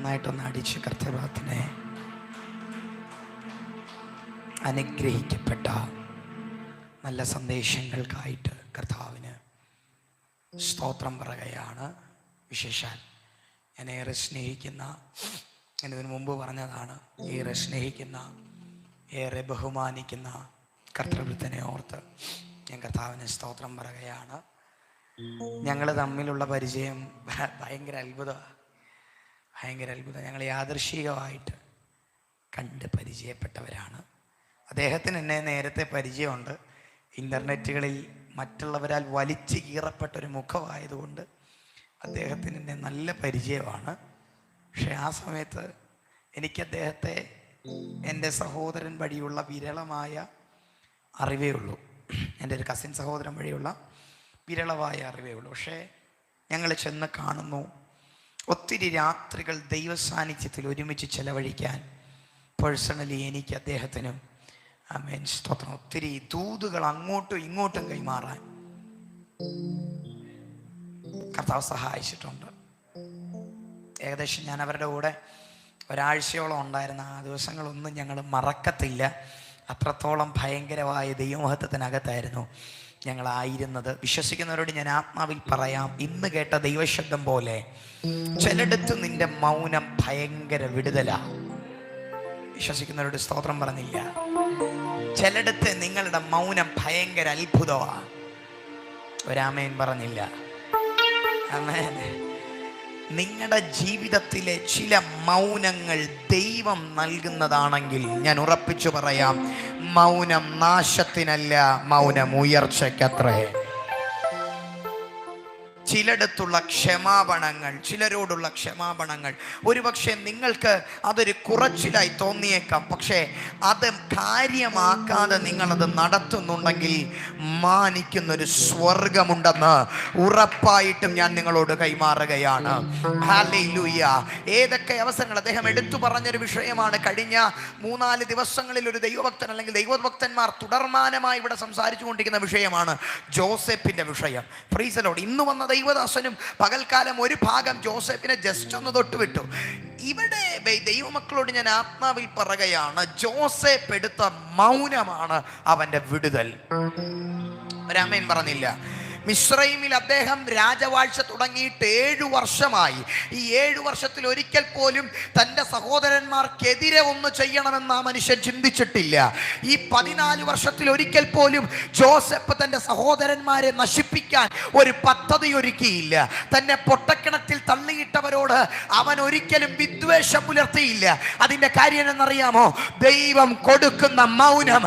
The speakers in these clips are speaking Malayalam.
നന്നായിട്ടൊന്ന് അടിച്ച് കർത്തൃപാദത്തിനെ അനുഗ്രഹിക്കപ്പെട്ട നല്ല സന്ദേശങ്ങൾക്കായിട്ട് കർത്താവിന് സ്തോത്രം പറയുകയാണ്. വിശേഷാൽ ഞാൻ ഏറെ സ്നേഹിക്കുന്ന, എന്നതിന് മുമ്പ് പറഞ്ഞതാണ്, ഏറെ സ്നേഹിക്കുന്ന, ഏറെ ബഹുമാനിക്കുന്ന കർത്തൃവൃത്തിനെ ഓർത്ത് ഞാൻ കർത്താവിന് സ്തോത്രം പറയുകയാണ്. ഞങ്ങൾ തമ്മിലുള്ള പരിചയം ഭയങ്കര അത്ഭുതമാണ്. ഞങ്ങൾ യാദൃശ്ചികമായിട്ട് കണ്ട് പരിചയപ്പെട്ടവരാണ്. അദ്ദേഹത്തിന് എന്നെ നേരത്തെ പരിചയമുണ്ട്. ഇൻ്റർനെറ്റുകളിൽ മറ്റുള്ളവരാൽ വലിച്ചു കീറപ്പെട്ടൊരു മുഖമായതുകൊണ്ട് അദ്ദേഹത്തിന് എന്നെ നല്ല പരിചയമാണ്. പക്ഷെ ആ സമയത്ത് എനിക്ക് അദ്ദേഹത്തെ എൻ്റെ സഹോദരൻ വഴിയുള്ള വിരളമായ അറിവേ ഉള്ളൂ. എൻ്റെ ഒരു കസിൻ സഹോദരൻ വഴിയുള്ള വിരളമായ അറിവേ ഉള്ളൂ. പക്ഷേ ഞങ്ങൾ ചെന്ന് കാണുന്നു. ഒത്തിരി രാത്രികൾ ദൈവസാന്നിധ്യത്തിൽ ഒരുമിച്ച് ചെലവഴിക്കാൻ പേഴ്സണലി എനിക്ക് അദ്ദേഹത്തിനും ആമേൻ സ്തോത്രം, ഒത്തിരി ദൂതുകൾ അങ്ങോട്ടും ഇങ്ങോട്ടും കൈമാറാൻ കർത്താവ് സഹായിച്ചിട്ടുണ്ട്. ഏകദേശം ഞാൻ അവരുടെ കൂടെ ഒരാഴ്ചയോളം ഉണ്ടായിരുന്ന ആ ദിവസങ്ങളൊന്നും ഞങ്ങൾ മറക്കത്തില്ല. അത്രത്തോളം ഭയങ്കരമായ ദൈവമഹത്വത്തിനകത്തായിരുന്നു ഞങ്ങളായിരുന്നത്. വിശ്വസിക്കുന്നവരോട് ഞാൻ ആത്മാവിൽ പറയാം, ഇന്ന് കേട്ട ദൈവശബ്ദം പോലെ ചിലയിടത്ത് നിന്റെ മൗനം ഭയങ്കര വിടുതലാ. വിശ്വസിക്കുന്നവരോട് സ്തോത്രം പറഞ്ഞില്ല. ചിലയിടത്ത് നിങ്ങളുടെ മൗനം ഭയങ്കര അത്ഭുതമാ. ഒരാമേൻ പറഞ്ഞില്ല. ആമേൻ. നിങ്ങളുടെ ജീവിതത്തിലെ ചില മൗനങ്ങൾ ദൈവം നൽകുന്നതാണെങ്കിൽ ഞാൻ ഉറപ്പിച്ചു പറയാം, മൗനം നാശത്തിനല്ല, മൗനം ഉയർച്ചയ്ക്കത്രേ. ചിലയിടത്തുള്ള ക്ഷമാപണങ്ങൾ, ചിലരോടുള്ള ക്ഷമാപണങ്ങൾ ഒരുപക്ഷെ നിങ്ങൾക്ക് അതൊരു കുറച്ചിലായി തോന്നിയേക്കാം. പക്ഷേ അത് കാര്യമാക്കാതെ നിങ്ങളത് നടത്തുന്നുണ്ടെങ്കിൽ മാനിക്കുന്നൊരു സ്വർഗമുണ്ടെന്ന് ഉറപ്പായിട്ടും ഞാൻ നിങ്ങളോട് കൈമാറുകയാണ്. ഹല്ലേലൂയ. ഏതൊക്കെ അവസരങ്ങൾ അദ്ദേഹം എടുത്തു പറഞ്ഞൊരു വിഷയമാണ്. കഴിഞ്ഞ 3-4 ദിവസങ്ങളിൽ ഒരു ദൈവഭക്തൻ അല്ലെങ്കിൽ ദൈവഭക്തന്മാർ തുടർമാനമായി ഇവിടെ സംസാരിച്ചു കൊണ്ടിരിക്കുന്ന വിഷയമാണ് ജോസഫിന്റെ വിഷയം. Praise the Lord. ഇന്ന് വന്ന ദൈവദാസനും പകൽക്കാലം ഒരു ഭാഗം ജോസഫിനെ ജസ്റ്റ് ഒന്ന് തൊട്ടുവിട്ടു. ഇവിടെ ദൈവമക്കളോട് ഞാൻ ആത്മാവിൽ പറയുകയാണ്, ജോസഫ് എടുത്ത മൗനമാണ് അവന്റെ വിടുതൽ. ഒരാമേൻ പറഞ്ഞില്ല. മിസ്രൈമിൽ അദ്ദേഹം രാജവാഴ്ച തുടങ്ങിയിട്ട് 7 വർഷമായി. ഈ 7 വർഷത്തിൽ ഒരിക്കൽ പോലും തൻ്റെ സഹോദരന്മാർക്കെതിരെ ഒന്ന് ചെയ്യണമെന്ന് ആ മനുഷ്യൻ ചിന്തിച്ചിട്ടില്ല. ഈ 14 വർഷത്തിൽ ഒരിക്കൽ പോലും ജോസഫ് തൻ്റെ സഹോദരന്മാരെ നശിപ്പിക്കാൻ ഒരു പദ്ധതി ഒരുക്കിയില്ല. തന്നെ പൊട്ടക്കിണറ്റിൽ തള്ളിയിട്ടവരോട് അവൻ ഒരിക്കലും വിദ്വേഷം പുലർത്തിയില്ല. അതിൻ്റെ കാര്യം എന്നറിയാമോ? ദൈവം കൊടുക്കുന്ന മൗനം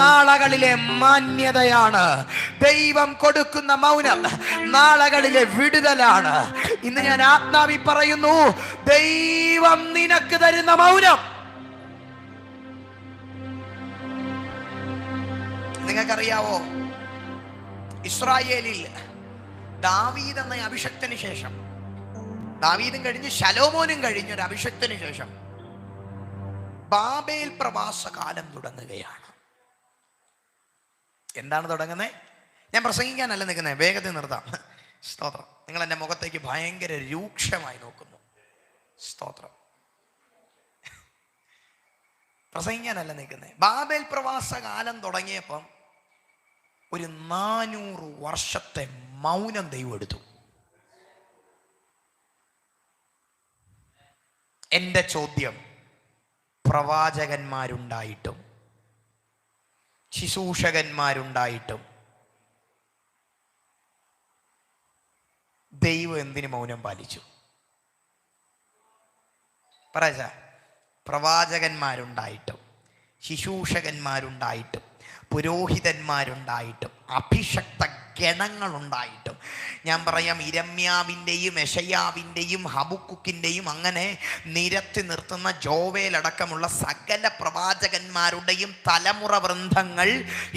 നാളകളിലെ മാന്യതയാണ്. ദൈവം കൊടുക്കുന്ന മൗനം നാളകളിലെ വിടുതലാണ്. ഇന്ന് ഞാൻ ആത്മാവി പറയുന്നു, ദൈവം നിനക്ക് തരുന്ന മൗനം. നിങ്ങൾക്കറിയാവോ, ഇസ്രായേലിൽ ദാവീദ് എന്ന അഭിഷക്തന് ശേഷം, ദാവീദും കഴിഞ്ഞ് ശലോമോനും കഴിഞ്ഞ ഒരു അഭിഷക്തന് ശേഷം ബാബേൽ പ്രവാസ കാലം തുടങ്ങുകയാണ്. എന്താണ് തുടങ്ങുന്നത്? ഞാൻ പ്രസംഗിക്കാനല്ല നിൽക്കുന്നത്, വേഗത്തിൽ നിർത്താം. സ്തോത്രം. നിങ്ങൾ എൻ്റെ മുഖത്തേക്ക് ഭയങ്കര രൂക്ഷമായി നോക്കുന്നു. സ്തോത്രം. പ്രസംഗിക്കാനല്ല നിൽക്കുന്നത്. ബാബേൽ പ്രവാസ കാലം തുടങ്ങിയപ്പം ഒരു 400 വർഷത്തെ മൗനം ദൈവം എടുത്തു. എൻ്റെ ചോദ്യം, പ്രവാചകന്മാരുണ്ടായിട്ടും ശുശ്രൂഷകന്മാരുണ്ടായിട്ടും ദൈവം എന്തിന് മൗനം പാലിച്ചു? പറയാ. പ്രവാചകന്മാരുണ്ടായിട്ടും ശുശ്രൂഷകന്മാരുണ്ടായിട്ടും പുരോഹിതന്മാരുണ്ടായിട്ടും അഭിഷക്ത ഗണങ്ങളുണ്ടായിട്ടും, ഞാൻ പറയാം, ഇരമ്യാവിൻ്റെയും യെശയ്യാവിൻ്റെയും ഹബക്കുക്കിൻ്റെയും അങ്ങനെ നിരത്തി നിർത്തുന്ന ജോവേലടക്കമുള്ള സകല പ്രവാചകന്മാരുടെയും തലമുറ വൃന്ദങ്ങൾ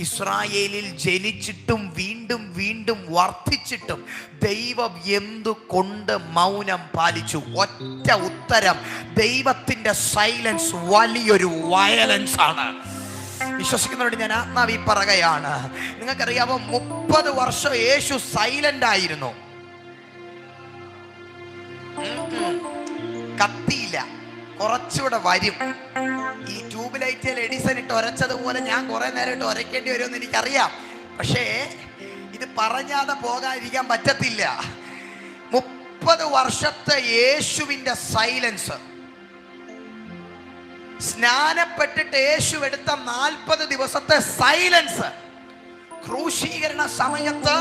ഇസ്രായേലിൽ ജനിച്ചിട്ടും വീണ്ടും വീണ്ടും വർദ്ധിച്ചിട്ടും ദൈവം എന്തുകൊണ്ട് മൗനം പാലിച്ചു? ഒറ്റ ഉത്തരം, ദൈവത്തിൻ്റെ സൈലൻസ് വലിയൊരു വയലൻസ് ആണ്. വിശ്വസിക്കുന്നവരോട് ഞാൻ ആത്മാവി പറയുകയാണ്, നിങ്ങൾക്കറിയാമോ 30 വർഷം യേശു സൈലന്റ് ആയിരുന്നു. കത്തിയില്ല, കുറച്ചുകൂടെ വരും. ഈ ട്യൂബ് ലൈറ്റിൽ എഡിസൺ ഇട്ട് ഒരച്ചതുപോലെ ഞാൻ കുറെ നേരം ഇട്ട് ഒരയ്ക്കേണ്ടി വരുമെന്ന് എനിക്കറിയാം. പക്ഷേ ഇത് പറഞ്ഞാതെ പോകാതിരിക്കാൻ പറ്റത്തില്ല. 30 വർഷത്തെ യേശുവിൻ്റെ സൈലൻസ്, സ്നാനപ്പെട്ടിട്ട് യേശു എടുത്ത 40 ദിവസത്തെ സൈലൻസ്, ക്രൂശീകരണ സമയത്ത്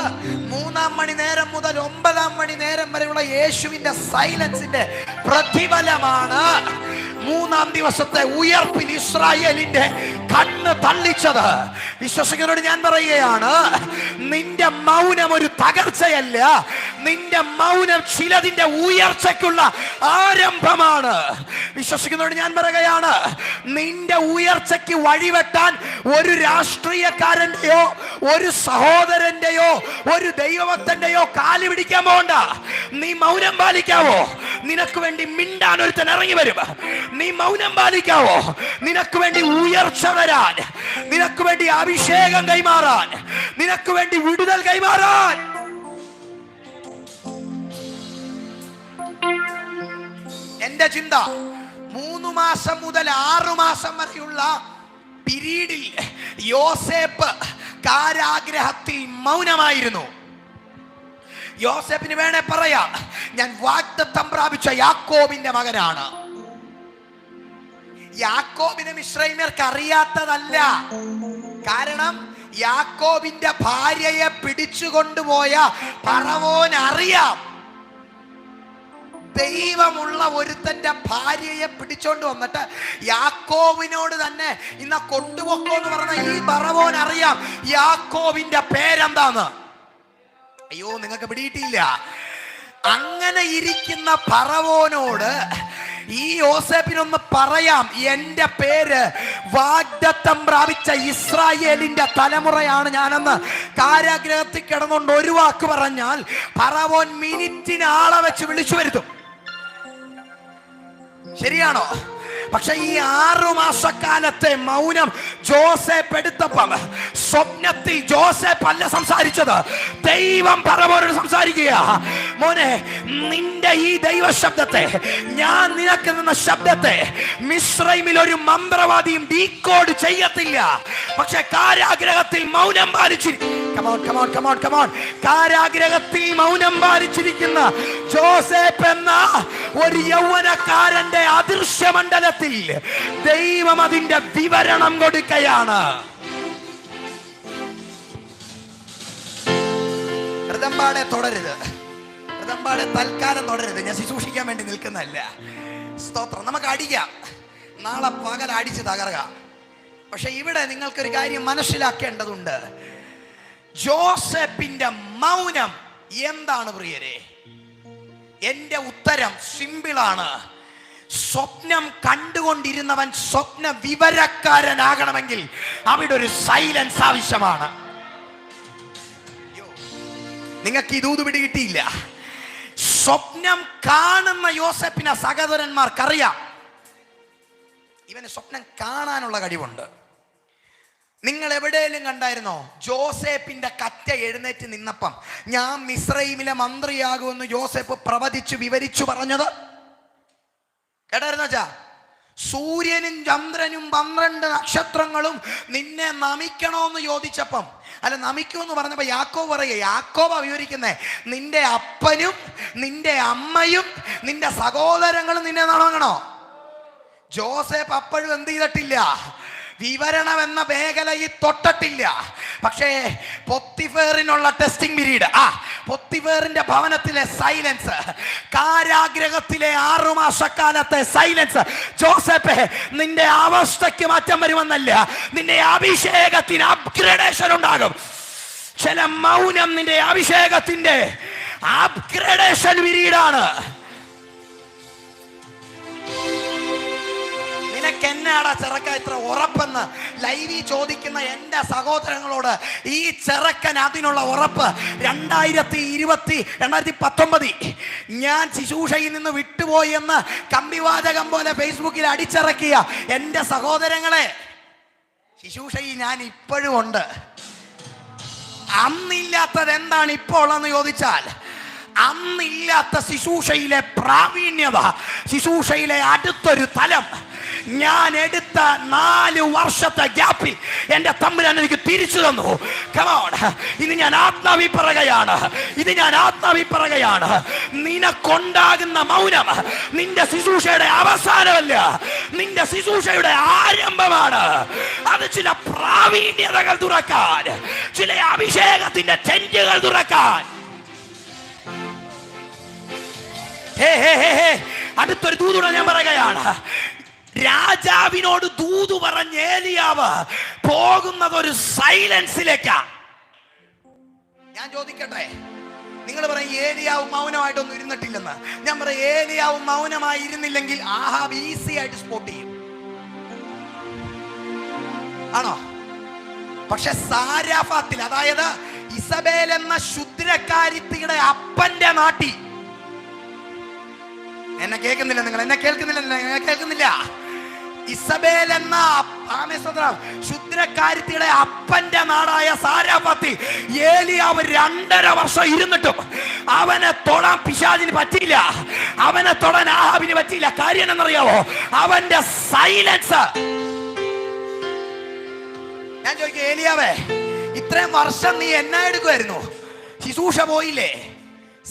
3-ാം മണി നേരം മുതൽ 9-ാം മണി നേരം വരെയുള്ള യേശുവിന്റെ സൈലൻസിന്റെ പ്രതിഫലമാണ് 3-ാം ദിവസത്തെ ഉയർപ്പിൽ ഇസ്രായേലിന്റെ കണ്ണ് തള്ളിച്ചത്. വിശ്വസിക്കുന്നവരോട് ഞാൻ പറയുകയാണ്, നിന്റെ മൗനം ഒരു തകർച്ചയല്ല, നിന്റെ മൗനം ചിലതിന്റെ ഉയർച്ചയ്ക്കുള്ള ആരംഭമാണ്. വിശ്വസിക്കുന്നവരോട് ഞാൻ പറയുകയാണ്, നിന്റെ ഉയർച്ചയ്ക്ക് വഴിവെട്ടാൻ ഒരു രാഷ്ട്രീയക്കാരന്റെയോ ഒരു സഹോദരന്റെയോ ഒരു ദൈവഭക്തന്റെയോ കാല് പിടിക്കാൻ പോകണ്ട. നീ മൗനം പാലിക്കാവോ? നിനക്ക് വേണ്ടി മിണ്ടാൻ ഒരുത്തൻ ഇറങ്ങി വരും. നീ മൗനം പാലിക്കാവോ? നിനക്ക് വേണ്ടി ഉയർച്ച വരാൻ, നിനക്ക് വേണ്ടി അഭിഷേകം കൈമാറാൻ, നിനക്ക് വേണ്ടി വിടുതൽ കൈമാറാൻ. എന്റെ ചിന്ത 3 മാസം മുതൽ 6 മാസം വരെയുള്ള പീരീഡിൽ യോസേപ്പ് കാരാഗ്രഹത്തിൽ മൗനമായിരുന്നു. യോസേപ്പിന് വേണേ പറയാം, ഞാൻ വാഗ്ദത്തം പ്രാപിച്ച യാക്കോബിന്റെ മകനാണ്. യാക്കോബിനെ മിസ്രൈമ്യർക്ക് അറിയാത്തതല്ല. കാരണം യാക്കോബിന്റെ ഭാര്യയെ പിടിച്ചുകൊണ്ടുപോയ ഫറവോൻ അറിയാം. ദൈവമുള്ള ഒരുത്തന്റെ ഭാര്യയെ പിടിച്ചോണ്ട് വന്നിട്ട് യാക്കോബിനോട് തന്നെ ഇന്ന കൊണ്ടുപോക്കോ എന്ന് പറഞ്ഞ ഈ ഫറവോൻ അറിയാം യാക്കോബിന്റെ പേരെന്താന്ന്. അയ്യോ, നിങ്ങൾക്ക് പിടിയിട്ടില്ല. അങ്ങനെ ഇരിക്കുന്ന ഫറവോനോട് ഈ യോസേപ്പിനൊന്ന് പറയാം, എന്റെ പേര് വാഗ്ദത്തം പ്രാപിച്ച ഇസ്രായേലിന്റെ തലമുറയാണ് ഞാനെന്ന്. കാരാഗ്രഹത്തിൽ കിടന്നുകൊണ്ട് ഒരു വാക്ക് പറഞ്ഞാൽ ഫറവോൻ മിനിറ്റിന് ആളെ വെച്ച് വിളിച്ചു വരുത്തും. ശരിയാണോ? പക്ഷെ ഈ 6 മാസക്കാലത്തെ മൗനം ജോസേപ്പ് എടുത്തപ്പം സ്വപ്നത്തിൽ ജോസേപ്പ് അല്ല സംസാരിച്ചത്, ദൈവം ഫറവോനോട് സംസാരിക്കുക. മോനെ, നിന്റെ ഈ ദൈവ ശബ്ദത്തെ, ഞാൻ നിനക്ക് നിന്ന ശബ്ദത്തെ മിസ്രൈമിൽ ഒരു മന്ത്രവാദിയും ഡീകോഡ് ചെയ്യത്തില്ല. പക്ഷെ കാരാഗ്രഹത്തിൽ മൗനം പാലിച്ചിരിക്കും. കാരാഗ്രഹത്തിൽ മൗനം പാലിച്ചിരിക്കുന്ന ജോസേപ്പ് എന്ന ഒരു യൗവനക്കാരന്റെ അദൃശ്യ മണ്ഡലത്തിൽ ദൈവം അതിന്റെ വിവരണം കൊടുക്കുകയാണ്. ഹൃദമ്പാടെ തുടരുത്, ഹൃദമ്പാടെ തൽക്കാലം തുടരുത്. ഞാൻ ശുശ്രൂഷിക്കാൻ വേണ്ടി നിൽക്കുന്നതല്ല. സ്തോത്രം. നമുക്ക് അടിക്കാം, നാളെ പകൽ അടിച്ച് തകർക്കാം. പക്ഷെ ഇവിടെ നിങ്ങൾക്കൊരു കാര്യം മനസ്സിലാക്കേണ്ടതുണ്ട്. ജോസഫിന്റെ മൗനം എന്താണ് പ്രിയരെ? എന്റെ ഉത്തരം സിമ്പിളാണ്. സ്വപ്നം കണ്ടുകൊണ്ടിരുന്നവൻ സ്വപ്ന വിവരക്കാരനാകണമെങ്കിൽ അവിടെ ഒരു സൈലൻസ് ആവശ്യമാണ്. നിങ്ങൾക്ക് ഇതൂത് പിടികിട്ടിയില്ല. സ്വപ്നം കാണുന്ന യോസേപ്പിനെ സഹോദരന്മാർക്കറിയാം, ഇവന് സ്വപ്നം കാണാനുള്ള കഴിവുണ്ട്. നിങ്ങൾ എവിടെയെങ്കിലും കണ്ടായിരുന്നോ ജോസേപ്പിന്റെ കറ്റ എഴുന്നേറ്റ് നിന്നപ്പം ഞാൻ മിസ്രൈമിലെ മന്ത്രിയാകുമെന്ന് ജോസേപ്പ് പ്രവചിച്ചു വിവരിച്ചു പറഞ്ഞത് കേട്ടായിരുന്നോ? സൂര്യനും ചന്ദ്രനും 12 നക്ഷത്രങ്ങളും നിന്നെ നമിക്കണോന്ന് ചോദിച്ചപ്പം, അല്ല നമിക്കുമെന്ന് പറഞ്ഞപ്പോ യാക്കോബ് പറയുക, യാക്കോബാ വിവരിക്കുന്നേ, നിന്റെ അപ്പനും നിന്റെ അമ്മയും നിന്റെ സഹോദരങ്ങളും നിന്നെ നണങ്ങണോ? ജോസേപ്പ് അപ്പോഴും എന്ത് ചെയ്തിട്ടില്ല? വിവരണം എന്ന മേഖലയിൽ തൊട്ടിട്ടില്ല. പക്ഷേ പൊത്തിഫേറിനുള്ള ടെസ്റ്റിംഗ് പീരീഡ്, പൊത്തിഫേറിന്റെ ഭവനത്തിലെ സൈലൻസ്, കാരാഗ്രഹത്തിലെ 6 മാസക്കാലത്തെ സൈലൻസ്. ജോസഫേ, നിന്റെ അവസ്ഥയ്ക്ക് മാറ്റം വരുമെന്നല്ല, നിന്റെ അഭിഷേകത്തിന് അപ്ഗ്രേഡേഷൻ ഉണ്ടാകും. ചില മൗനം നിന്റെ അഭിഷേകത്തിന്റെ അപ്ഗ്രേഡേഷൻ പീരീഡാണ്. എന്നാടാ ചെറുക്ക ഇത്ര ഉറപ്പെന്ന് ലൈവിൽ ചോദിക്കുന്ന എൻ്റെ സഹോദരങ്ങളോട്, ഈ ചെറുക്കൻ അതിനുള്ള ഉറപ്പ് 2019 ഞാൻ ശുശ്രൂഷയിൽ നിന്ന് വിട്ടുപോയി എന്ന് കമ്പിവാചകം പോലെ ഫേസ്ബുക്കിൽ അടിച്ചിറക്കിയ എൻ്റെ സഹോദരങ്ങളെ, ശുശ്രൂഷയിൽ ഞാൻ ഇപ്പോഴും ഉണ്ട്. അന്നില്ലാത്തത് എന്താണ് ഇപ്പോൾ എന്ന് ചോദിച്ചാൽ, അന്നില്ലാത്ത ശുശ്രൂഷയിലെ പ്രാവീണ്യത, ശുശ്രൂഷയിലെ അടുത്തൊരു തലം ഞാൻ എടുത്ത 4 വർഷത്തെ ഗ്യാപ്പിൽ എന്റെ തമ്പുരാൻ എനിക്ക് തിരിച്ചു തന്നു. കമോൺ, ഇത് ഞാൻ ആത്മാവി പറയുകയാണ്. നിനക്കൊണ്ടാകുന്ന മൗനം നിന്റെ ശുശ്രൂഷയുടെ അവസാനമല്ല, നിന്റെ ശുശ്രൂഷയുടെ ആരംഭമാണ്. അത് ചില പ്രാവീണ്യതകൾ തുറക്കാൻ, ചില അഭിഷേകത്തിന്റെ ടെന്റുകൾ തുറക്കാൻ. അടുത്തൊരു ദൂതുട ഞാൻ പറയുകയാണ്. രാജാവിനോട് ദൂതു പറഞ്ഞ ഏലിയാവ് പോകുന്നത് ഒരു സൈലൻസിലേക്കാ. ഞാൻ ചോദിക്കട്ടെ, നിങ്ങൾ പറയും ഏലിയാവ് മൗനമായിട്ടൊന്നും ഇരുന്നിട്ടില്ലെന്ന്. ഞാൻ പറയും ഏലിയാവ് മൗനമായി ഇരുന്നില്ലെങ്കിൽ ആഹാബ് ഈസി ആയിട്ട് സ്പോട്ട് ചെയ്യും. ആണോ? പക്ഷെ സാരാഫാത്തിൽ, അതായത് ഇസബേൽ എന്ന ശുദ്രക്കാരിത്തിയുടെ അപ്പന്റെ നാട്ടിൽ, എന്നെ കേൾക്കുന്നില്ല, നിങ്ങൾ എന്നെ കേൾക്കുന്നില്ല. ഇസബേൽ എന്ന ശുദ്രക്കാരിത്തിയുടെ അപ്പന്റെ നാടായ സാരാഫത്തിൽ ഏലിയാവ് 2.5 വർഷം ഇരുന്നിട്ടും അവനെ തൊടാൻ പിശാചിന് പറ്റിയില്ല, അവനെ തൊടാൻ ആഹാബിന് പറ്റിയില്ല. കാര്യം എന്നറിയാവോ? അവന്റെ സൈലൻസ്. ഞാൻ ചോദിക്കും, ഏലിയാവേ, ഇത്രയും വർഷം നീ എന്നാ എടുക്കുമായിരുന്നു? ശുശ്രൂഷ പോയില്ലേ,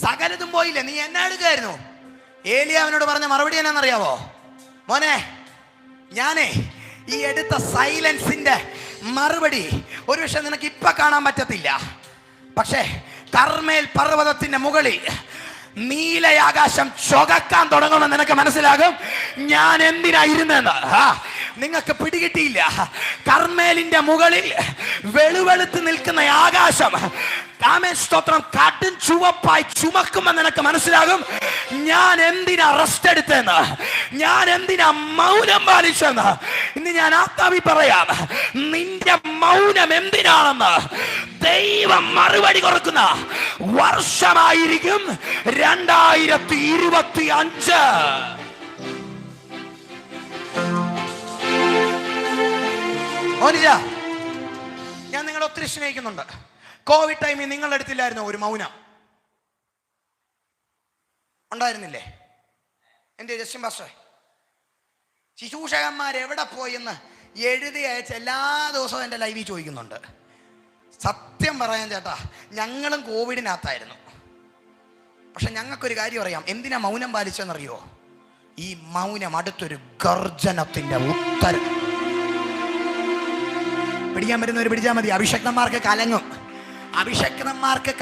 സകലതും പോയില്ലേ, നീ എന്നാ എടുക്കുമായിരുന്നു? ഏലിയാവിനോട് പറഞ്ഞ മറുപടി എന്നാന്നറിയാവോ? മോനെ, ഞാനേ ഈ എടുത്ത സൈലൻസിന്റെ മറുപടി ഒരുപക്ഷെ നിനക്ക് ഇപ്പൊ കാണാൻ പറ്റത്തില്ല, പക്ഷേ കർമ്മേൽ പർവ്വതത്തിന്റെ മുകളിൽ നീലയാകാശം ചൊകക്കാൻ തുടങ്ങുമെന്ന് നിനക്ക് മനസ്സിലാകും ഞാൻ എന്തിനാ ഇരുന്നെന്ന്. നിങ്ങൾക്ക് പിടികിട്ടിയില്ല. കർമ്മേലിന്റെ മുകളിൽ വെളുവെളുത്ത് നിൽക്കുന്ന ആകാശം സ്തോത്രം കടും ചുവപ്പായി ചുമക്കുമെന്ന് നിനക്ക് മനസ്സിലാകും ഞാൻ എന്തിനാ റെസ്റ്റ് എടുത്തെന്ന്, ഞാൻ എന്തിനാ മൗനം പാലിച്ചെന്ന്. ഇന്ന് ഞാൻ ആത്മാവി പറയാം, നിന്റെ മൗനം എന്തിനാണെന്ന് ദൈവം മറുപടി കൊടുക്കുന്ന വർഷമായിരിക്കും 2025. ഞാൻ നിങ്ങളെ ഒത്തിരി സ്നേഹിക്കുന്നുണ്ട്. കോവിഡ് ടൈമിൽ നിങ്ങളുടെ അടുത്തില്ലായിരുന്നോ ഒരു മൗനം? ഉണ്ടായിരുന്നില്ലേ? എൻ്റെ ജസ്റ്റിൻ പാസ്റ്റർ, ശുശ്രൂഷകന്മാർ എവിടെ പോയെന്ന് എഴുതി അയച്ച എല്ലാ ദിവസവും എൻ്റെ ലൈവിൽ ചോദിക്കുന്നുണ്ട്. സത്യം പറയാൻ ചേട്ടാ, ഞങ്ങളും കോവിഡിനകത്തായിരുന്നു. പക്ഷെ ഞങ്ങൾക്കൊരു കാര്യം അറിയാം, എന്തിനാ മൗനം പാലിച്ചെന്നറിയോ? ഈ മൗനം അടുത്തൊരു ഗർജനത്തിന്റെ ഉത്തരം. പിടിക്കാൻ പറ്റുന്നവർ പിടിച്ചാൽ മതി. അഭിഷക്തന്മാർക്ക്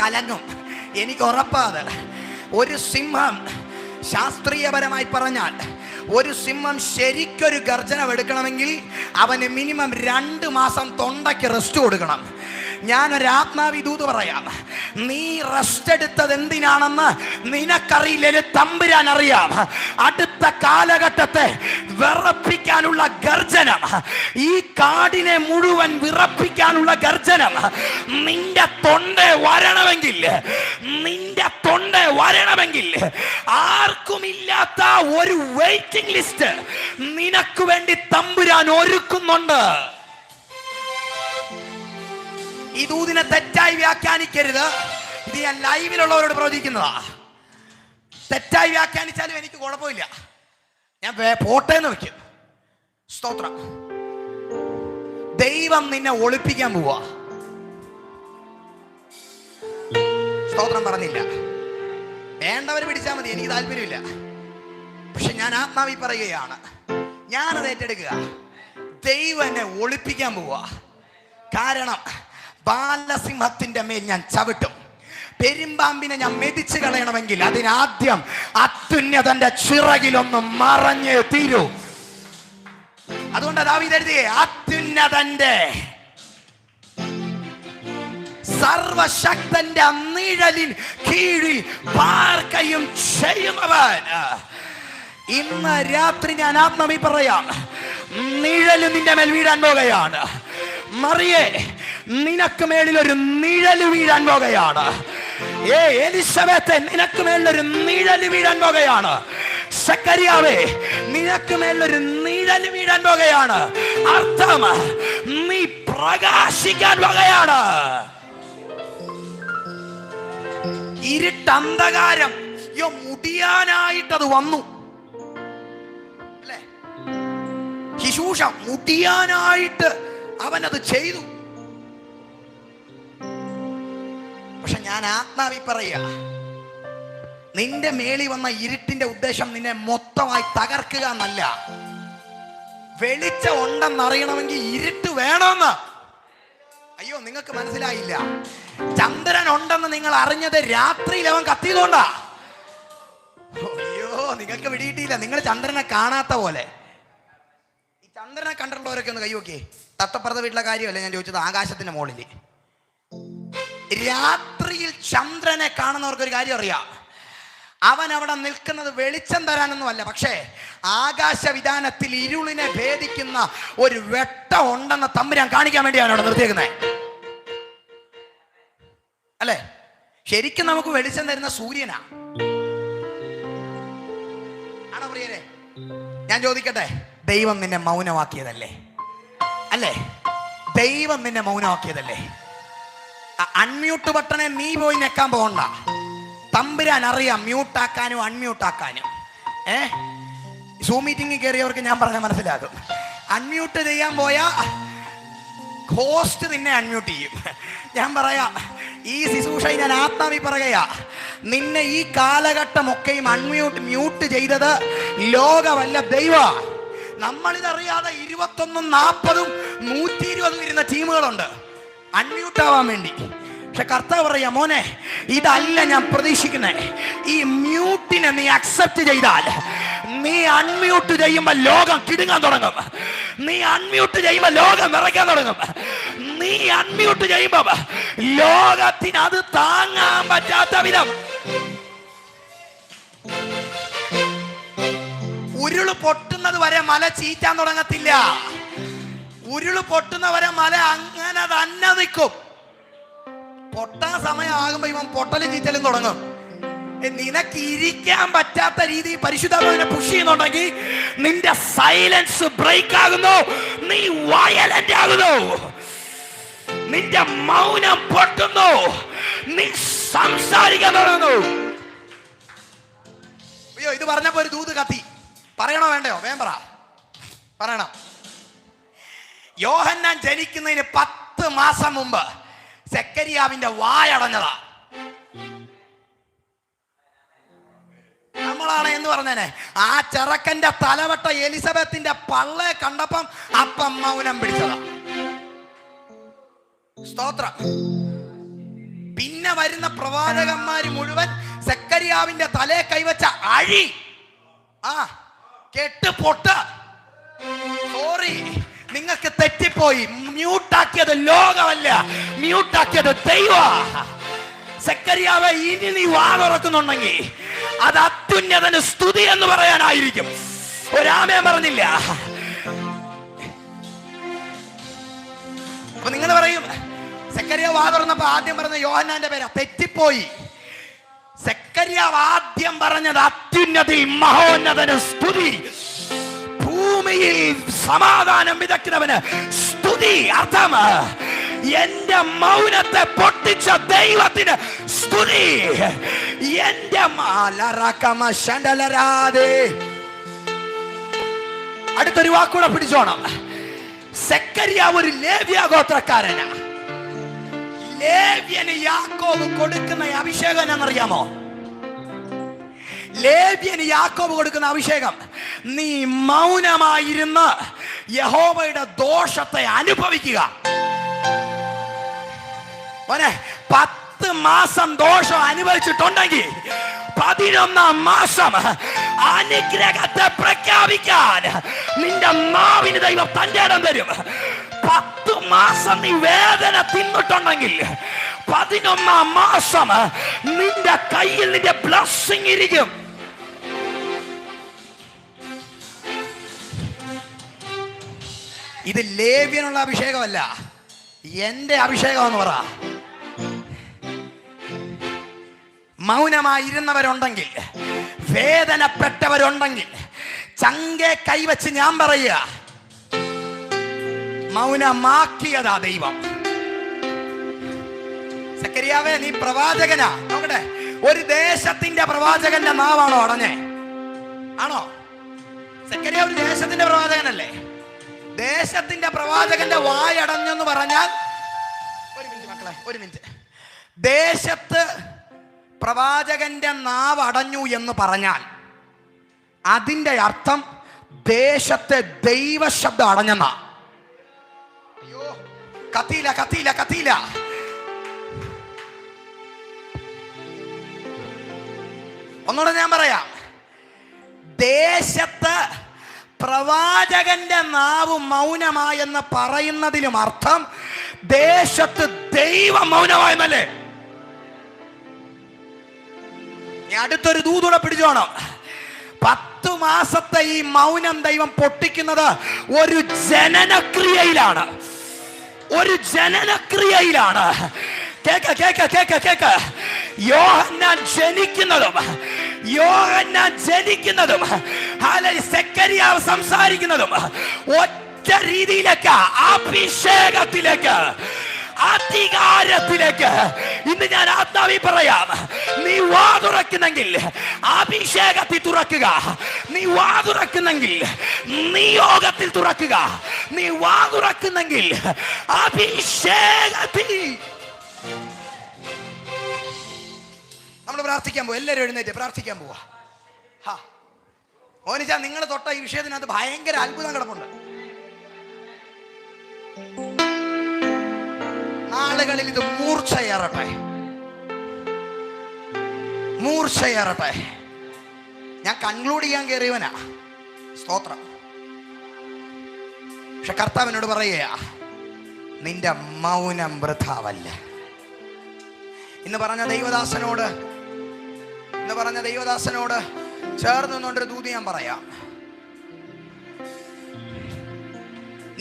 കലങ്ങും. എനിക്ക് ഉറപ്പാത്. ഒരു സിംഹം, ശാസ്ത്രീയപരമായി പറഞ്ഞാൽ ഒരു സിംഹം ശരിക്കൊരു ഗർജനം എടുക്കണമെങ്കിൽ അവന് മിനിമം 2 മാസം തൊണ്ടയ്ക്ക് റെസ്റ്റ് കൊടുക്കണം. ഞാനൊരു ആത്മാവി ദൂത് പറയാം. നീ റെസ്റ്റ് എടുത്തത് എന്തിനാണെന്ന് നിനക്കറിയില്ലേ, തമ്പുരാൻ അറിയാം. അടുത്ത കാലഘട്ടത്തെ വിറപ്പിക്കാനുള്ള ഗർജനം, ഈ കാടിനെ മുഴുവൻ വിറപ്പിക്കാനുള്ള ഗർജനം നിന്റെ തൊണ്ട വരണമെങ്കിൽ ആർക്കുമില്ലാത്ത ഒരു വെയിറ്റിംഗ് ലിസ്റ്റ് നിനക്ക് വേണ്ടി തമ്പുരാൻ ഒരുക്കുന്നുണ്ട്. ഈ ദൂതിനെ തെറ്റായി വ്യാഖ്യാനിക്കരുത്. ഇത് ഞാൻ ലൈവിലുള്ളവരോട് പ്രവചിക്കുന്നതാ. തെറ്റായി വ്യാഖ്യാനിച്ചാലും എനിക്ക് കുഴപ്പമില്ല, ഞാൻ പോട്ടേന്ന് വെക്കും. സ്തോത്രം. ദൈവം നിന്നെ ഒളിപ്പിക്കാൻ പോവാ. സ്തോത്രം പറഞ്ഞില്ല, വേണ്ടവർ പിടിച്ചാൽ മതി, എനിക്ക് താല്പര്യമില്ല. പക്ഷെ ഞാൻ ആത്മാവി പറയുകയാണ്, ഞാനത് ഏറ്റെടുക്കുക. ദൈവം എന്നെ ഒളിപ്പിക്കാൻ പോവാ. കാരണം ബാലസിംഹത്തിന്റെ മേൽ ഞാൻ ചവിട്ടും. പെരുമ്പാമ്പിനെ ഞാൻ മെതിച്ചു കളയണമെങ്കിൽ അതിനാദ്യം അത്യുന്നതന്റെ ചിറകിലൊന്ന് മറഞ്ഞേ തീരൂ. അതുകൊണ്ട് ദാവീദ് എഴുതിയേ, അത്യുന്നതന്റെ സർവശക്തന്റെ നിഴലിൻ കീഴിൽ പാർക്കയും ചെയ്യുന്നവൻ. ഇന്ന് രാത്രി ഞാൻ ആത്മാവി പറയാം, നിഴല് നിന്റെ മേൽ വീഴാൻ പോകുകയാണ്. മറിയേ, നിനക്ക് മേളിൽ ഒരു നിഴല് വീഴാൻ പോകുകയാണ്. എലിസബത്തെ, നിനക്ക് മേളിലൊരു നിഴല് വീഴാൻ പോകുകയാണ്. സക്കറിയാവേ, നിനക്ക് മേളിലൊരു നിഴല് വീഴാൻ പോകുകയാണ്. അർത്ഥം, നീ പ്രകാശിക്കാൻ പോകുകയാണ്. ഇരുട്ടന്ധകാരം മുടിയാനായിട്ടത് വന്നു അല്ലേ? ശുശ്രൂഷ മുടിയാനായിട്ട് അവനത് ചെയ്തു. പക്ഷെ ഞാൻ ആത്മാവി പറയാ, നിന്റെ മേളി വന്ന ഇരുട്ടിന്റെ ഉദ്ദേശം നിന്നെ മൊത്തമായി തകർക്കുക എന്നല്ല. വെളിച്ചം ഉണ്ടെന്നറിയണമെങ്കിൽ ഇരുട്ട് വേണമെന്ന്. അയ്യോ, നിങ്ങൾക്ക് മനസ്സിലായില്ല. ചന്ദ്രൻ ഉണ്ടെന്ന് നിങ്ങൾ അറിഞ്ഞത് രാത്രിയിൽ അവൻ കത്തിയതുകൊണ്ടാ. അയ്യോ, നിങ്ങൾക്ക് പിടിയിട്ടില്ല. നിങ്ങൾ ചന്ദ്രനെ കാണാത്ത പോലെ. ഈ ചന്ദ്രനെ കണ്ടിട്ടുള്ളവരൊക്കെ ഒന്ന് കൈവോക്കേ. തത്തപ്പുറത്തെ വീട്ടിലെ കാര്യമല്ല ഞാൻ ചോദിച്ചത്, ആകാശത്തിന്റെ മുകളിൽ രാത്രിയിൽ ചന്ദ്രനെ കാണുന്നവർക്ക് ഒരു കാര്യം അറിയാം. അവൻ അവിടെ നിൽക്കുന്നത് വെളിച്ചം തരാനൊന്നുമല്ല, പക്ഷേ ആകാശവിധാനത്തിൽ ഇരുളിനെ ഭേദിക്കുന്ന ഒരു വെട്ടം ഉണ്ടെന്ന് തമ്പുരാൻ കാണിക്കാൻ വേണ്ടിയാണ് അവിടെ നിർത്തിയേക്കുന്നത് അല്ലേ? ശരിക്കും നമുക്ക് വെളിച്ചം തരുന്ന സൂര്യനാ. ആണോ പ്രിയരെ? ഞാൻ ചോദിക്കട്ടെ, ദൈവം നിന്നെ മൗനമാക്കിയതല്ലേ? അല്ലേ? ദൈവം നിന്നെ മൗനമാക്കിയതല്ലേ? അൺമ്യൂട്ട് ബട്ടണെ നീ പോയി ഞെക്കാൻ പോകണ്ട. തമ്പുരാൻ അറിയാം മ്യൂട്ടാക്കാനും അൺമ്യൂട്ടാക്കാനും. സൂം മീറ്റിംഗിൽ കയറിയവർക്ക് ഞാൻ പറഞ്ഞാൽ മനസ്സിലാകും. അൺമ്യൂട്ട് ചെയ്യാൻ പോയാ ഹോസ്റ്റ് നിന്നെ അൺമ്യൂട്ട് ചെയ്യും. ഞാൻ പറയാ, ഈ ശുശ്രൂഷ ഞാൻ ആത്മാവി പറയുകയാ, നിന്നെ ഈ കാലഘട്ടമൊക്കെയും മ്യൂട്ട് ചെയ്തത് ലോകമല്ല, ദൈവ. നമ്മളിതറിയാതെ 21, 40, 120 ഇരുന്ന ടീമുകളുണ്ട് അൺമ്യൂട്ട് ആവാൻ വേണ്ടി. പക്ഷെ കർത്താവ് പറയാ, മോനെ, ഇതല്ല ഞാൻ പ്രതീക്ഷിക്കുന്നത്. ഈ മ്യൂട്ടിനെ നീ അക്സെപ്റ്റ് ചെയ്താൽ, നീ അൺമ്യൂട്ട് ചെയ്യുമ്പോൾ ലോകം കിടുങ്ങാൻ തുടങ്ങും. നീ അൺമ്യൂട്ട് ചെയ്യുമ്പോൾ ലോകം വിറയ്ക്കാൻ തുടങ്ങും. നീ അൺമ്യൂട്ട് ചെയ്യുമ്പോൾ ലോകത്തിന് അത് താങ്ങാൻ പറ്റാത്ത വിധം ഉരുള് പൊട്ടുന്നത് വരെ മല ചീറ്റാൻ തുടങ്ങത്തില്ല. ഉരുള് പൊട്ടുന്നവരെ മല അങ്ങനെ തന്നെ നിൽക്കും. പൊട്ടാൻ സമയമാകുമ്പോ ഇവൻ പൊട്ടലും ചീറ്റലും തുടങ്ങും. നിനക്ക് ഇരിക്കാൻ പറ്റാത്ത രീതി പരിശുദ്ധാത്മാവിനെ പുഷ് ചെയ്യുന്നുണ്ടെങ്കിൽ നിന്റെ സൈലൻസ് ബ്രേക്ക് ആകുന്നു, നീ വയലന്റ് ആകുന്നു, നിന്റെ മൗനം പൊട്ടുന്നു, നീ സംസാരിക്കാൻ തുടങ്ങുന്നു. അയ്യോ, ഇത് പറഞ്ഞപ്പോ ഒരു ദൂത് കത്തി. പറയണോ വേണ്ടയോ? വേം പറയണം. യോഹന്നാൻ ജനിക്കുന്നതിന് 10 മാസം മുമ്പ് സെക്കരിയാവിന്റെ വായടഞ്ഞതാ. നമ്മളാണ് എന്ന് പറഞ്ഞേനെ. ആ ചെറുക്കന്റെ തലവട്ട എലിസബത്തിന്റെ പള്ളെ കണ്ടപ്പം അപ്പം മൗനം പിടിച്ചതാ. സ്തോത്രം. പിന്നെ വരുന്ന പ്രവാചകന്മാര് മുഴുവൻ സെക്കരിയാവിന്റെ തലയെ കൈവച്ച അഴി, കെട്ട് പൊട്ട്. സോറി, നിങ്ങൾക്ക് തെറ്റിപ്പോയി. മ്യൂട്ടാക്കിയത് ലോകമല്ല, മ്യൂട്ടാക്കിയത് ദൈവ. സെക്കരിയാവെ, ഇനി നീ വാ തുറക്കുന്നുണ്ടെങ്കിൽ അത് അത്യുന്നതന് സ്തുതി എന്ന് പറയാനായിരിക്കും. ഒരാമയം പറഞ്ഞില്ല. അപ്പൊ നിങ്ങൾ പറയും, സെക്കരിയാവ് വാ തുറന്നപ്പോ ആദ്യം പറഞ്ഞ യോഹന്നാന്റെ പേരാ. തെറ്റിപ്പോയി. സെക്കരിയാവ് ആദ്യം പറഞ്ഞത് അത്യുന്നതിൽ മഹോന്നതന് സ്തുതി. ഭൂമിയിൽ സമാധാനം വിതയ്ക്കുന്നവന് സ്തുതി. അർത്ഥം, എന്റെ മൗനത്തെ പൊട്ടിച്ച ദൈവത്തിന് സ്തുതി. എന്റെ അടുത്തൊരു വാക്കൂടെ പിടിച്ചോണം. സെക്കരിയാവ് ഒരു ലേവ്യ ഗോത്രക്കാരനാ. ലേവ്യന് യാക്കോബ് കൊടുക്കുന്ന അഭിഷേകം എന്നറിയാമോ? ലേവ്യന് യാക്കോബ് കൊടുക്കുന്ന അഭിഷേകം, നീ മൗനമായിരുന്ന് യഹോവയുടെ ദോഷത്തെ അനുഭവിക്കുക. 10 മാസം ദോഷം അനുഭവിച്ചിട്ടുണ്ടെങ്കിൽ 11ാം മാസം അനുഗ്രഹത്തെ പ്രഖ്യാപിക്കാൻ നിന്റെ നാവിന് ദൈവം തന്റെ ഇടം തരും. 10 മാസം നീ വേദന തിന്നിട്ടുണ്ടെങ്കിൽ 11ാം മാസം നിന്റെ കയ്യിൽ നിന്റെ ബ്ലെസ്സിംഗ് ഇരിക്കും. ഇത് ലേവ്യനുള്ള അഭിഷേകമല്ല, എന്റെ അഭിഷേകം എന്ന് പറ. മൗനമായിരുന്നവരുണ്ടെങ്കിൽ, വേദനപ്പെട്ടവരുണ്ടെങ്കിൽ ചങ്കെ കൈവച്ച് ഞാൻ പറയുക, മൗനമാക്കിയതാ ദൈവം. സെക്കരിയാവേ, നീ പ്രവാചകനാ. നോക്കട്ടെ, ഒരു ദേശത്തിന്റെ പ്രവാചകന്റെ നാവാണോ അടഞ്ഞേ? ആണോ? സെക്കൻഡ് ഒരു ദേശത്തിന്റെ പ്രവാചകനല്ലേ? ദേശത്തിന്റെ പ്രവാചകന്റെ വായടഞ്ഞെന്ന് പറഞ്ഞാൽ, ഒരു മിനിറ്റ് മക്കളെ, ഒരു മിനിറ്റ്. ദേശത്ത് പ്രവാചകന്റെ നാവ് അടഞ്ഞു എന്ന് പറഞ്ഞാൽ അതിന്റെ അർത്ഥം ദേശത്തെ ദൈവശബ്ദം അടഞ്ഞെന്നാ. അയ്യോ, കത്തിയില്ല കത്തിയില്ല കത്തിയില്ല. ഒന്നുകൂടെ ഞാൻ പറയാം. ദേശത്ത് പ്രവാചകന്റെ നാവ് മൗനമായെന്ന് പറയുന്നതിലും അർത്ഥം ദേശത്ത് ദൈവം മൗനമായെന്നല്ലേ? അടുത്തൊരു ദൂതുടെ പിടിച്ചോണം. 10 മാസത്തെ ഈ മൗനം ദൈവം പൊട്ടിക്കുന്നത് ഒരു ജനനക്രിയയിലാണ്. ഒരു ജനനക്രിയയിലാണ്. കേക്ക കേക്ക കേക്ക കേക്ക. യോഹന്നാൻ ജനിക്കുന്നതും സെക്കരിയാവ് സംസാരിക്കുന്നതും ഒറ്റ രീതിയിലേക്ക്, അഭിഷേകത്തിലേക്ക്, അധികാരത്തിലേക്ക്. ഇന്ന് ഞാൻ ആത്മാവി പറയാം, നീ വാ തുറക്കുന്നെങ്കിൽ അഭിഷേകത്തിൽ തുറക്കുക. നീ വാ തുറക്കുന്നെങ്കിൽ നിയോഗത്തിൽ തുറക്കുക. നീ വാ തുറക്കുന്നെങ്കിൽ അഭിഷേകത്തിൽ. നമ്മൾ പ്രാർത്ഥിക്കാൻ പോവാ. എല്ലാവരും എഴുന്നേറ്റ് പ്രാർത്ഥിക്കാൻ പോവാ. ഓനിച്ചാ നിങ്ങൾ തൊട്ട ഈ വിഷയത്തിനകത്ത് ഭയങ്കര അത്ഭുതം കിടപ്പുണ്ട്. നാളുകളിൽ ഇത് മൂർച്ചയേറട്ടെ, മൂർച്ചയേറട്ടെ. ഞാൻ കൺക്ലൂഡ് ചെയ്യാൻ കയറിയവനാ, സ്തോത്രം. പക്ഷെ കർത്താവിനോട് പറയുക, നിന്റെ മൗനം വൃഥാവല്ല. ഇന്ന് പറഞ്ഞ ദൈവദാസനോട് ചേർന്ന് നിന്നൊരു ദൂത് ഞാൻ പറയാം.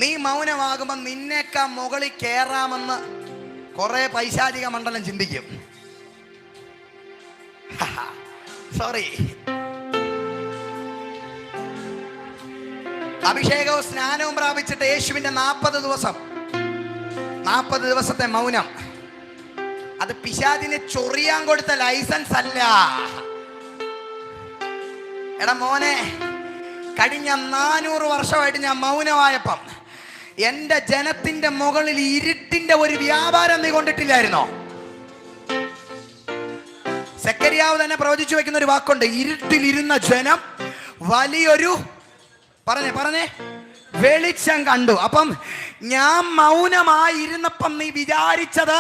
നീ മൗനമാകുമ്പോ നിന്നേക്കാ മുകളിൽ കയറാമെന്ന് കുറെ പൈശാചിക മണ്ഡലം ചിന്തിക്കും. സോറി. അഭിഷേകവും സ്നാനവും പ്രാപിച്ചിട്ട് യേശുവിന്റെ 40 ദിവസത്തെ മൗനം, അത് പിശാചിന് ചൊറിയാൻ കൊടുത്ത ലൈസൻസ് അല്ല. എടാ മോനെ, കഴിഞ്ഞ 400 വർഷമായിട്ട് ഞാൻ മൗനമായപ്പം എന്റെ ജനത്തിന്റെ മുകളിൽ ഇരുട്ടിന്റെ ഒരു വ്യാപാരം നീ കൊണ്ടിട്ടില്ലായിരുന്നോ? സെക്കരിയാവ് തന്നെ പ്രവചിച്ചു വെക്കുന്ന ഒരു വാക്കുണ്ട്, ഇരുട്ടിലിരുന്ന ജനം വലിയൊരു പറഞ്ഞേ വെളിച്ചം കണ്ടു. അപ്പം ഞാൻ മൗനമായിരുന്നപ്പം നീ വിചാരിച്ചത്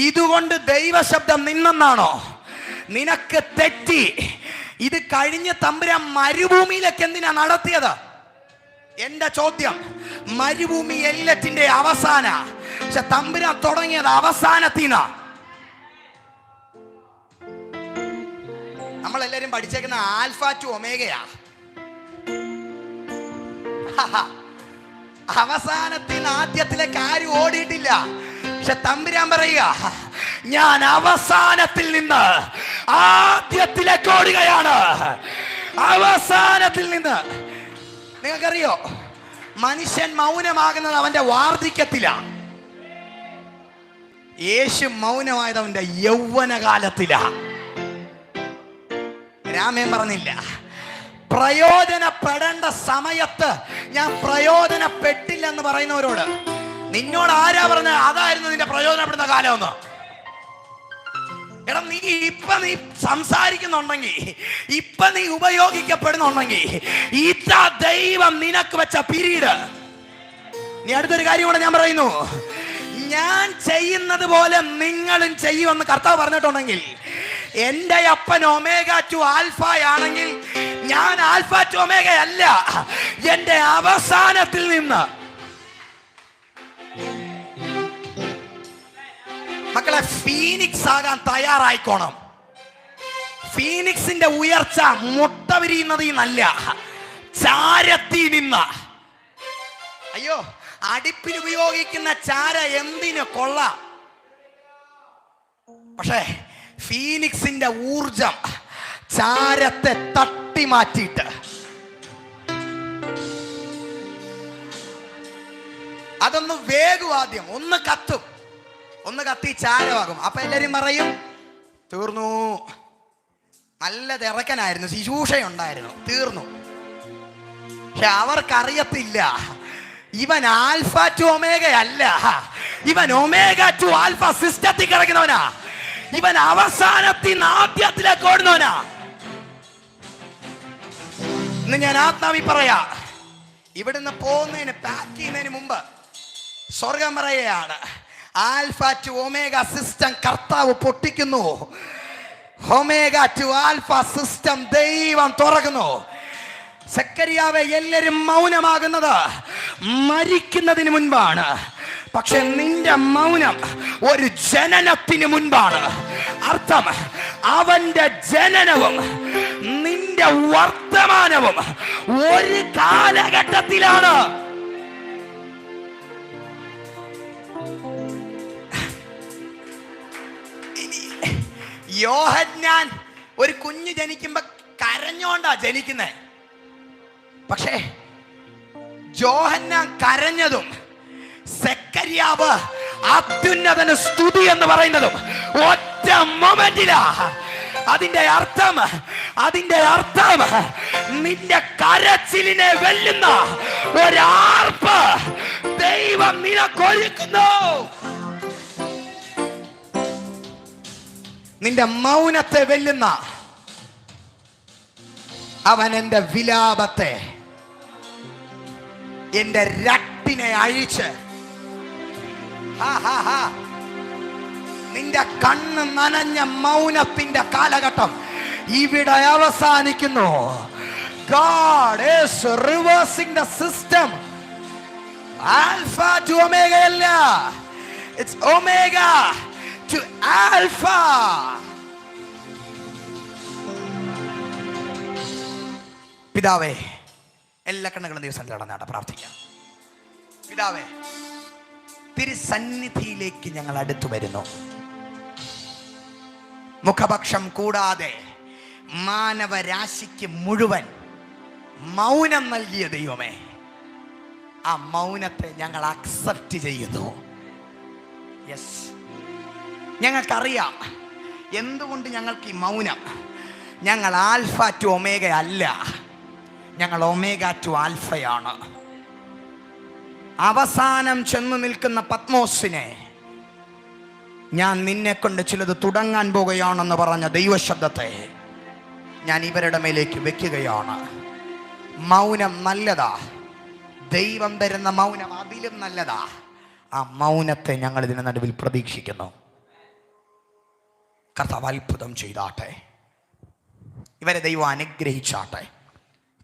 ഇതുകൊണ്ട് ദൈവശബ്ദം നിന്നെന്നാണോ? നിനക്ക് തെറ്റി. ഇത് കഴിഞ്ഞ തമ്പുരാൻ മരുഭൂമിയിലേക്ക് എന്തിനാ നടത്തിയത്? എന്റെ ചോദ്യം, മരുഭൂമി എല്ലാറ്റിന്റെ അവസാന. പക്ഷെ തമ്പുരാൻ തുടങ്ങിയത് അവസാനത്തിനാ. നമ്മളെല്ലാരും പഠിച്ചേക്കുന്ന ആൽഫ ടു ഒമേഗയാ. അവസാനത്തിന് ആദ്യത്തിലേക്ക് ആരും ഓടിയിട്ടില്ല. പക്ഷെ തമ്പുരാൻ പറയുക, ഞാൻ അവസാനത്തിൽ നിന്ന് ആദ്യത്തിലേക്ക് ഓടുകയാണ്. അവസാനത്തിൽ നിന്ന്. നിങ്ങൾക്കറിയോ, മനുഷ്യൻ മൗനമാകുന്നത് അവന്റെ വാർദ്ധക്യത്തിലാണ്. യേശു മൗനമായത് അവന്റെ യൗവനകാലത്തിലാ. രാമൻ പറഞ്ഞില്ല, പ്രയോജനപ്പെടേണ്ട സമയത്ത് ഞാൻ പ്രയോജനപ്പെട്ടില്ലെന്ന് പറയുന്നവരോട് നിന്നോട് ആരാ പറഞ്ഞത് അതായിരുന്നു നിന്റെ പ്രയോജനപ്പെടുന്ന കാലമെന്ന്? എടാ, നീ സംസാരിക്കുന്നുണ്ടെങ്കിൽ, നീ ഉപയോഗിക്കപ്പെടുന്നുണ്ടെങ്കിൽ, ഇതാ ദൈവം നിനക്ക് വെച്ച പീരീഡ്. നീ അടുത്തൊരു കാര്യം കൂടെ ഞാൻ പറയുന്നു, ഞാൻ ചെയ്യുന്നത് പോലെ നിങ്ങളും ചെയ്യുമെന്ന് കർത്താവ് പറഞ്ഞിട്ടുണ്ടെങ്കിൽ, എന്റെ അപ്പൻ ഒമേഗ ടു ആൽഫ ആണെങ്കിൽ ഞാൻ ആൽഫ ടു ഒമേഗ അല്ല. എന്റെ അവസാനത്തിൽ നിന്ന്. മക്കളെ, ഫീനിക്സ് ആകാൻ തയ്യാറായിക്കോണം. ഫീനിക്സിന്റെ ഉയർച്ച മുട്ട വിരിയുന്നതിൽ നിന്നല്ല, ചാരത്തിൽ നിന്ന്. അയ്യോ, അടുപ്പിൽ ഉപയോഗിക്കുന്ന ചാര എന്തിനു കൊള്ളാം, പക്ഷേ ഫീനിക്സിന്റെ ഊർജം ചാരത്തെ തട്ടി മാറ്റിയിട്ട് അതൊന്ന് വേഗം, ആദ്യം ഒന്ന് കത്തി ചാരമാകും. അപ്പൊ എല്ലാരും പറയും തീർന്നു. നല്ല തിറക്കനായിരുന്നു, ശുശ്രൂഷയുണ്ടായിരുന്നു, തീർന്നു. പക്ഷെ അവർക്കറിയത്തില്ല ഇവൻ ആൽഫ ടു ഒമേഗ അല്ല, ഇവൻ ഒമേഗ ടു ആൽഫ സിസ്റ്റത്തിൽ കിടക്കുന്നവനാ. ഇവൻ അവസാനത്തിൽ നിന്ന് ആദ്യത്തിലേക്ക് ഓടുന്നവനാ. ഇന്ന് ഞാൻ ആത്മാവി പറയാ, ഇവിടുന്ന് പോകുന്നതിന് പാക്ക് ചെയ്യുന്നതിന് മുമ്പ് സ്വർഗം പറയുകയാണ്, ആൽഫ ടു ഒമേഗ സിസ്റ്റം കർത്താവ് പൊട്ടിക്കുന്നു. ഒമേഗ ടു ആൽഫ സിസ്റ്റം ദൈവം തുറക്കുന്നു. സെക്കരിയാവെ, എല്ലാരും മൗനമാകുന്നത് മരിക്കുന്നതിന് മുൻപാണ്. പക്ഷെ നിന്റെ മൗനം ഒരു ജനനത്തിന് മുൻപാണ്. അർത്ഥം, അവന്റെ ജനനവും നിന്റെ വർത്തമാനവും ഒരു കാലഘട്ടത്തിലാണ്. യോഹന്നാൻ ഒരു കുഞ്ഞ് ജനിക്കുമ്പോ കരഞ്ഞോണ്ടാ ജനിക്കുന്നേ. പക്ഷേ യോഹന്നാൻ കരഞ്ഞതും സെക്കര്യാവ് അത്യുന്നതന് സ്തുതി എന്ന് പറയുന്നതും ഒറ്റ മൊമെന്റിലാ. അതിന്റെ അർത്ഥം നിന്റെ കരച്ചിലിനെ വെല്ലുന്ന ഒരാർപ്പ് ദൈവം നിനക്കൊരുക്കുന്നു. നിന്റെ മൗനത്തെ വെല്ലുന്ന അവൻ എന്റെ വിലാപത്തെ, എന്റെ രട്ടിനെ അഴിച്ച്, നിന്റെ കണ്ണ് നനഞ്ഞ മൗനത്തിന്റെ കാലഘട്ടം ഇവിടെ അവസാനിക്കുന്നു. God is reversing the system. Alpha to Omega അല്ല, it's Omega to Alpha. പിതാവേ, എല്ലാ കണ്ണുകളും ദിവസം കടന്നാണ് പ്രാർത്ഥിക്കാം. പിതാവേ, തിരുസന്നിധിയിലേക്ക് ഞങ്ങൾ അടുത്തു വരുന്നു. മുഖപക്ഷം കൂടാതെ മാനവരാശിക്ക് മുഴുവൻ മൗനം നൽകിയ ദൈവമേ, ആ മൗനത്തെ ഞങ്ങൾ അക്സെപ്റ്റ് ചെയ്യുന്നു. യെസ്, ഞങ്ങൾക്കറിയാം എന്തുകൊണ്ട് ഞങ്ങൾക്ക് ഈ മൗനം. ഞങ്ങൾ ആൽഫ ടു ഒമേഗ അല്ല, ഞങ്ങൾ ഒമേഗ ടു ആൽഫയാണ്. അവസാനം ചെന്ന് നിൽക്കുന്ന പത്മോസിനെ, ഞാൻ നിന്നെ കൊണ്ട് ചിലത് തുടങ്ങാൻ പോകുകയാണെന്ന് പറഞ്ഞ ദൈവശബ്ദത്തെ ഞാൻ ഇവരുടെ മേലേക്ക് വെക്കുകയാണ്. മൗനം നല്ലതാ, ദൈവം തരുന്ന മൗനം അതിലും നല്ലതാ. ആ മൗനത്തെ ഞങ്ങൾ ഇതിന് നടുവിൽ പ്രതീക്ഷിക്കുന്നു. കർത്താവ് അത്ഭുതം ചെയ്താട്ടെ, ഇവരെ ദൈവം അനുഗ്രഹിച്ചാട്ടെ.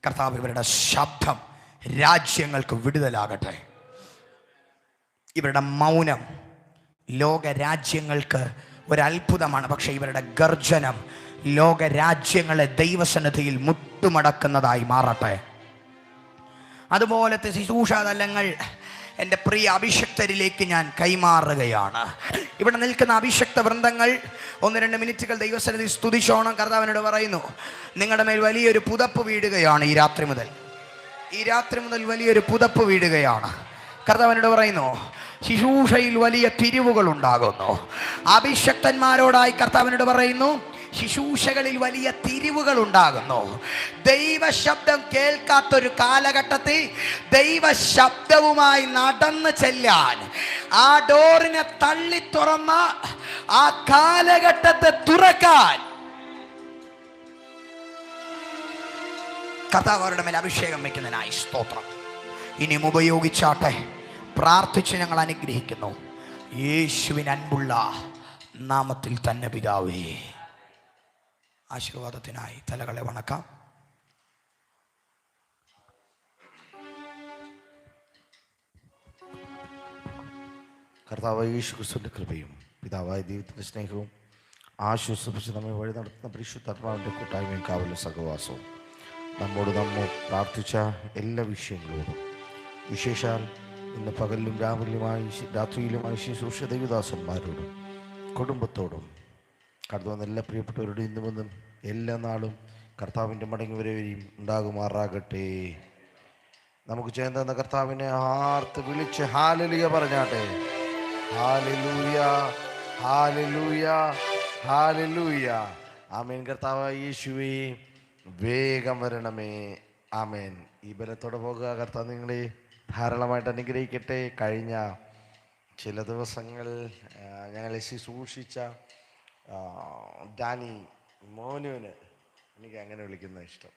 കർത്താവ് ഇവരുടെ ശബ്ദം രാജ്യങ്ങൾക്ക് വിടുതലാകട്ടെ. ഇവരുടെ മൗനം ലോകരാജ്യങ്ങൾക്ക് ഒരത്ഭുതമാണ്. പക്ഷെ ഇവരുടെ ഗർജനം ലോകരാജ്യങ്ങളെ ദൈവസന്നിധിയിൽ മുട്ടുമടക്കുന്നതായി മാറട്ടെ. അതുപോലത്തെ ശുശ്രൂഷാതലങ്ങൾ എൻ്റെ പ്രിയ അഭിഷക്തരിലേക്ക് ഞാൻ കൈമാറുകയാണ്. ഇവിടെ നിൽക്കുന്ന അഭിഷക്ത വൃന്ദങ്ങൾ 1-2 മിനിറ്റുകൾ ദൈവസന്നിധി സ്തുതിച്ചോണം. കർത്താവിനോട് പറയുന്നു, നിങ്ങളുടെ മേൽ വലിയൊരു പുതപ്പ് വീഴുകയാണ്. ഈ രാത്രി മുതൽ വലിയൊരു പുതപ്പ് വീഴുകയാണ്. കർത്താവിനോട് പറയുന്നു, ശുശ്രൂഷയിൽ വലിയ തിരിവുകൾ ഉണ്ടാകുന്നു. അഭിഷക്തന്മാരോടായി കർത്താവിനോട് പറയുന്നു, ശുശ്രൂഷകളിൽ വലിയ തിരിവുകൾ ഉണ്ടാകുന്നു. ദൈവശബ്ദം കേൾക്കാത്തൊരു കാലഘട്ടത്തിൽ ദൈവശബ്ദവുമായി നടന്നു ചെല്ലാൻ, ആ ഡോറിനെ തള്ളി തുറന്ന ആ കാലഘട്ടത്തെ തുറക്കാൻ കർത്താവ് അവരുടെ മേൽ അഭിഷേകം വയ്ക്കുന്നതിനായി സ്തോത്രം. ഇനിയും ഉപയോഗിച്ചാട്ടെ. പ്രാർത്ഥിച്ച് ഞങ്ങൾ അനുഗ്രഹിക്കുന്നു, യേശുവിൻ അൻപുള്ള നാമത്തിൽ തന്നെ പിതാവേ. ആശീർവാദത്തിനായി തലകളെ വണക്കാം. കർത്താവായ യേശു ക്രിസ്തുവിൻ്റെ കൃപയും പിതാവായ ദൈവത്തിൻ്റെ സ്നേഹവും ആശ്വസിപ്പിച്ച് നമ്മെ വഴി നടത്തുന്ന പരിശുദ്ധാത്മാവിൻ്റെ കൂട്ടായ്മയും കാവലും സഹവാസവും നമ്മോട് പ്രാർത്ഥിച്ച എല്ലാ വിഷയങ്ങളോടും, വിശേഷാൽ ഇന്ന് പകലിലും രാത്രിയിലുമായി ശുശ്രൂഷ ദൈവദാസന്മാരോടും കുടുംബത്തോടും കടന്നു വന്ന എല്ലാ പ്രിയപ്പെട്ടവരോടും ഇന്നുമെന്നും എല്ലാ നാളും കർത്താവിൻ്റെ മടങ്ങി വരെയും ഉണ്ടാകുമാറാകട്ടെ. നമുക്ക് ചേർന്ന കർത്താവിനെ ആർത്ത് വിളിച്ച് ഹല്ലേലൂയ പറഞ്ഞാട്ടെ. Hallelujah, hallelujah, hallelujah. ആമേൻ. കർത്താവായ യേശുവേ, വേഗം വരണമേ. ആമേൻ. ഈ ബലത്തോടെ പോകുക. കർത്താവ് നിങ്ങളെ ധാരാളമായിട്ട് അനുഗ്രഹിക്കട്ടെ. കഴിഞ്ഞ ചില ദിവസങ്ങൾ ഞങ്ങളെ ശുശ്രൂഷിച്ച ഡാനി മോനുവിന്, എനിക്ക് അങ്ങനെ വിളിക്കുന്ന ഇഷ്ടം,